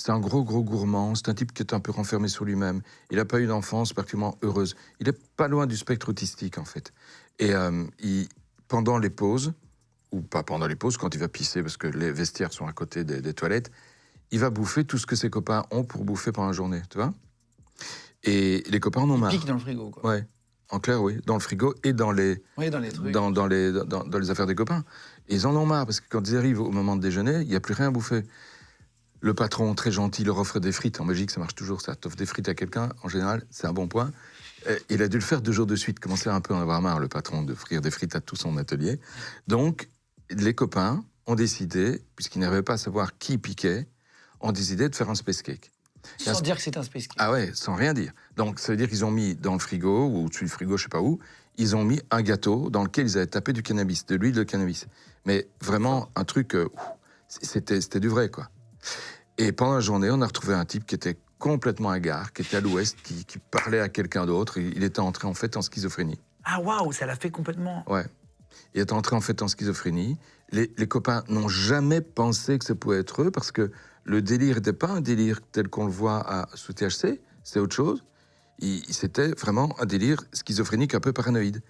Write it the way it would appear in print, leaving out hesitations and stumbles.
C'est un gros gourmand, c'est un type qui est un peu renfermé sur lui-même. Il n'a pas eu d'enfance particulièrement heureuse. Il est pas loin du spectre autistique, en fait. Et pendant les pauses, ou pas pendant les pauses, quand il va pisser, parce que les vestiaires sont à côté des toilettes, il va bouffer tout ce que ses copains ont pour bouffer pendant la journée, tu vois. Et les copains en ont Il marre. pique dans le frigo, quoi. Ouais, en clair, oui. Dans le frigo et dans les, Oui, dans les trucs. dans les affaires des copains. Et ils en ont marre, parce que quand ils arrivent au moment de déjeuner, il n'y a plus rien à bouffer. Le patron, très gentil, leur offre des frites. En Belgique, ça marche toujours, ça. T'offres des frites à quelqu'un, en général, c'est un bon point. Il a dû le faire 2 jours de suite. Commençait un peu à en avoir marre, le patron, d'offrir des frites à tout son atelier. Donc, les copains ont décidé, puisqu'ils n'arrivaient pas à savoir qui piquait, ont décidé de faire un space cake. Sans dire que c'est un space cake. Ah ouais, sans rien dire. Donc, ça veut dire qu'ils ont mis dans le frigo, ou au-dessus du frigo, je sais pas où, ils ont mis un gâteau dans lequel ils avaient tapé du cannabis, de l'huile de cannabis. Mais vraiment, un truc, c'était du vrai, quoi. Et pendant la journée, on a retrouvé un type qui était complètement hagard, qui était à l'ouest, qui parlait à quelqu'un d'autre. Il était entré, en fait, en schizophrénie. Ah waouh, ça l'a fait complètement. Ouais. Il est entré, en fait, en schizophrénie. Les copains n'ont jamais pensé que ça pouvait être eux, parce que le délire n'était pas un délire tel qu'on le voit sous THC, c'est autre chose. C'était vraiment un délire schizophrénique un peu paranoïde.